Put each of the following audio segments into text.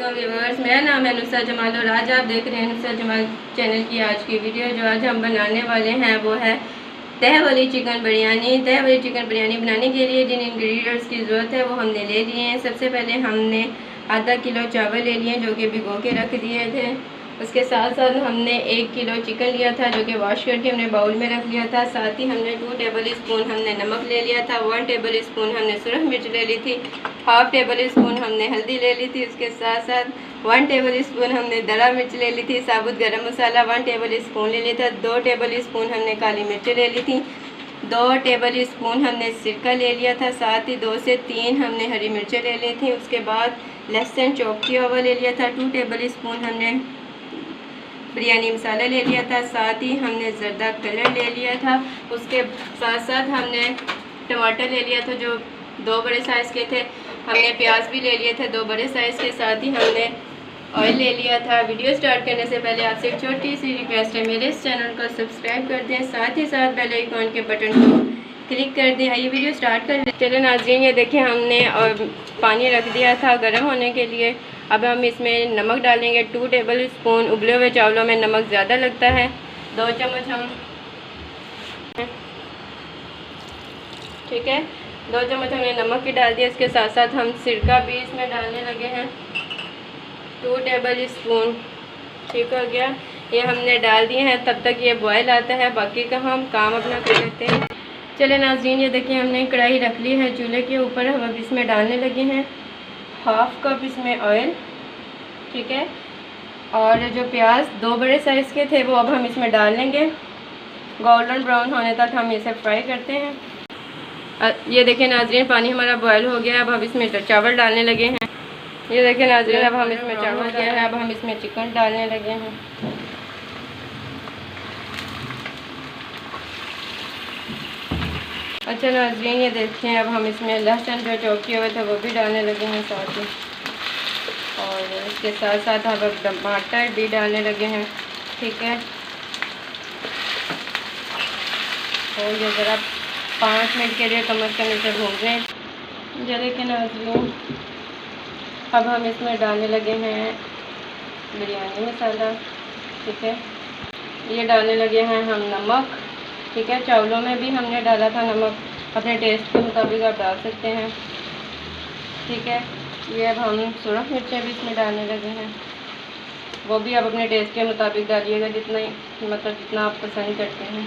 वालेकुम व्यूअर्स, मेरा नाम है नुसरत जमाल और आज आप देख रहे हैं नुसरत जमाल चैनल की आज की वीडियो। जो आज हम बनाने वाले हैं वो है तह वाली चिकन बिरयानी। तह वाली चिकन बिरयानी बनाने के लिए जिन इंग्रेडिएंट्स की ज़रूरत है वो हमने ले लिए हैं। सबसे पहले हमने आधा किलो चावल ले लिए जो कि भिगो के रख दिए थे। उसके साथ साथ हमने 1 किलो चिकन लिया था जो कि वॉश करके हमने बाउल में रख लिया था। साथ ही हमने 2 टेबल स्पून हमने नमक ले लिया था, 1 टेबल स्पून हमने सुरख मिर्च ले ली थी, हाफ टेबल स्पून हमने हल्दी ले ली थी। उसके साथ साथ 1 टेबल स्पून हमने दरा मिर्च ले ली थी, साबुत गरम मसाला 1 टेबल स्पून ले लिया था, 2 टेबल स्पून हमने काली मिर्च ले ली थी, 2 टेबल स्पून हमने सिरका ले लिया था, साथ ही 2 से 3 हमने हरी मिर्चें ले ली थी। उसके बाद लहसुन चॉप किया हुआ ले लिया था, 2 टेबल स्पून हमने बिरयानी मसाला ले लिया था, साथ ही हमने ज़रदा कलर ले लिया था। उसके साथ साथ हमने टमाटर ले लिया था जो 2 बड़े साइज़ के थे। हमने प्याज भी ले लिए थे 2 बड़े साइज़ के। साथ ही हमने ऑयल ले लिया था। वीडियो स्टार्ट करने से पहले आपसे एक छोटी सी रिक्वेस्ट है, मेरे इस चैनल को सब्सक्राइब कर दें, साथ ही साथ बेल आइकॉन के बटन को क्लिक कर दें। आइए वीडियो स्टार्ट कर लें। चलो नाज़रीन, ये देखें हमने और पानी रख दिया था गर्म होने के लिए। अब हम इसमें नमक डालेंगे 2 टेबल स्पून। उबले हुए चावलों में नमक ज़्यादा लगता है। 2 चम्मच हम, ठीक है, 2 चम्मच हमने नमक की डाल दिया। इसके साथ साथ हम सिरका भी इसमें डालने लगे हैं 2 टेबल स्पून। ठीक हो गया, ये हमने डाल दिए हैं। तब तक ये बॉयल आता है, बाकी का हम काम अपना कर लेते हैं। चले नाज़रीन, ये देखिए हमने कढ़ाई रख ली है चूल्हे के ऊपर। हम अब इसमें डालने लगे हैं 1/2 कप इसमें ऑयल, ठीक है। और जो प्याज 2 बड़े साइज़ के थे वो अब हम इसमें डाल लेंगे। गोल्डन ब्राउन होने तक हम इसे फ्राई करते हैं। ये देखिए नाज़रीन, पानी हमारा बॉयल हो गया है। अब हम इसमें चावल डालने लगे हैं। ये देखिए नाज़रीन, अब हम इसमें चावल किया है। अब हम इसमें चिकन डालने लगे हैं। अच्छा नाज़रीन, ये देखें अब हम इसमें लहसुन जो चॉप किए हुए थे वो भी डालने लगे हैं साथ ही। और इसके साथ साथ अब टमाटर भी डालने लगे हैं, ठीक है। और ये ज़रा 5 मिनट के लिए कम से कम इसे भून लें। जो देखिए नाज़रीन, अब हम इसमें डालने लगे हैं बिरयानी मसाला, ठीक है। ये डालने लगे हैं हम नमक, ठीक है। चावलों में भी हमने डाला था नमक, अपने टेस्ट के मुताबिक आप डाल सकते हैं, ठीक है। ये अब हम सुरख मिर्चें भी इसमें डालने लगे हैं, वो भी आप अपने टेस्ट के मुताबिक डालिएगा, जितना आप पसंद करते हैं।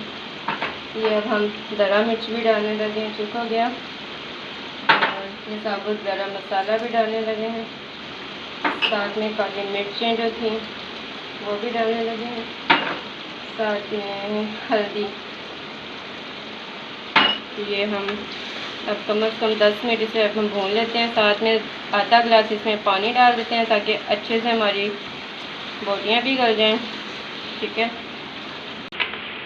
ये अब हम दरा मिर्च भी डालने लगे हैं, ठीक हो गया। और ये साबुत गरम मसाला भी डालने लगे हैं, साथ में काली मिर्चें जो थी वो भी डालने लगे हैं, साथ में हल्दी। ये हम अब कम से कम 10 मिनट इसे अब हम भून लेते हैं। साथ में आधा गिलास इसमें पानी डाल देते हैं ताकि अच्छे से हमारी बोटियाँ भी गल जाएं, ठीक है।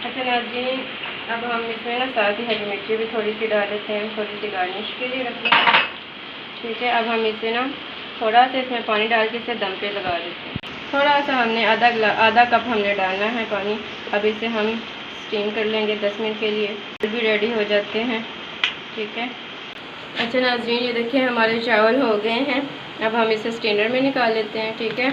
अच्छा नाज़रीन, अब हम इसमें ना साथ ही हरी मिर्ची भी थोड़ी सी डाल देते हैं, थोड़ी सी गार्निश के लिए रख लेते हैं, ठीक है। अब हम इसे ना थोड़ा सा इसमें पानी डाल के इसे दम पे लगा देते हैं। थोड़ा सा हमने आधा कप हमने डालना है पानी। अब इसे हम स्टीम कर लेंगे 10 मिनट के लिए, भी रेडी हो जाते हैं, ठीक है। अच्छा नाज़रीन, ये देखिए हमारे चावल हो गए हैं। अब हम इसे स्टेनर में निकाल लेते हैं, ठीक है।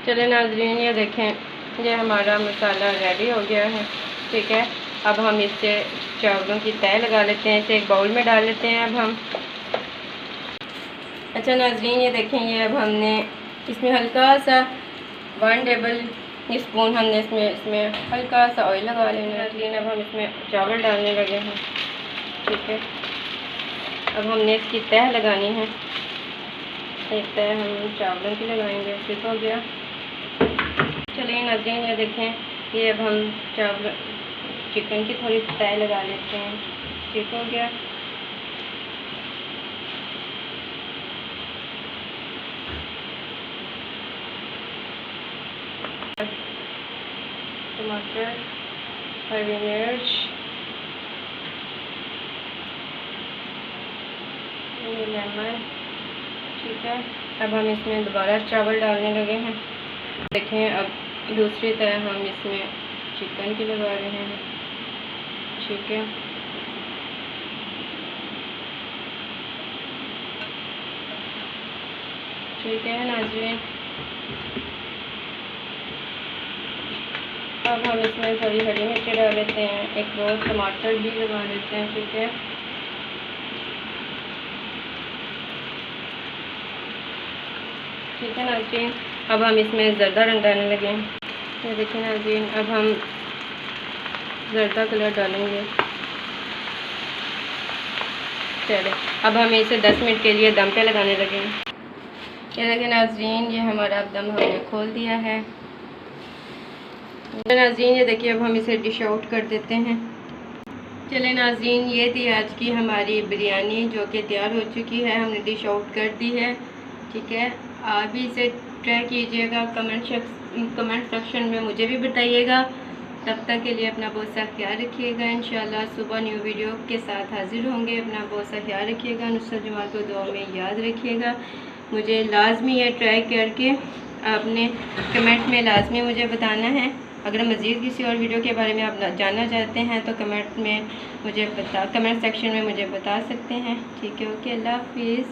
चले नाज़रीन, ये देखें ये हमारा मसाला रेडी हो गया है, ठीक है। अब हम इससे चावलों की तह लगा लेते हैं, इसे एक बाउल में डाल लेते हैं अब हम। अच्छा नाज़रीन, ये देखें ये अब हमने इसमें हल्का सा 1 टेबल स्पून हमने इसमें हल्का सा ऑयल लगा लेना है। अब हम इसमें चावल डालने लगे हैं, ठीक है। अब हमने इसकी तह लगानी है, एक तह हम चावलों की लगाएंगे, ठीक हो गया। चलिए नाज़रीन, ये देखें ये अब हम चिकन की थोड़ी तह लगा लेते हैं, ठीक हो गया। टमाटर, हरी मिर्च, लेमन, ठीक है। अब हम इसमें दोबारा चावल डालने लगे हैं। देखें अब दूसरी तरह हम इसमें चिकन की लगा रहे हैं, ठीक है। ठीक है नाज़रीन, अब हम इसमें थोड़ी हरी मिर्ची डाल लेते हैं, एक दो टमाटर भी लगा लेते हैं। ठीक है, ठीक है नाज़रीन, अब हम इसमें ज़र्दा रंग डालने लगे। ये देखिए नाज़रीन, अब हम ज़र्दा कलर डालेंगे। चले, अब हम इसे 10 मिनट के लिए दम पे लगाने लगे। ये देखिए नाज़रीन, ये हमारा अब दम हमने खोल दिया है। नाज़रीन ये देखिए, अब हम इसे डिश आउट कर देते हैं। चले नाज़रीन, ये थी आज की हमारी बिरयानी जो कि तैयार हो चुकी है, हमने डिश आउट कर दी है। ठीक है, आप भी इसे ट्राई कीजिएगा, कमेंट सेक्शन में मुझे भी बताइएगा। तब तक के लिए अपना बहुत सा ख्याल रखिएगा। इंशाल्लाह सुबह न्यू वीडियो के साथ हाजिर होंगे। अपना बहुत सा ख्याल रखिएगा, नुसरत जमाल को दुआ में याद रखिएगा। मुझे लाजमी ये ट्राई करके आपने कमेंट में लाजमी मुझे बताना है। अगर मज़ीद किसी और वीडियो के बारे में आप जानना चाहते हैं तो कमेंट सेक्शन में मुझे बता सकते हैं। ठीक है, ओके, अल्लाह हाफिज़।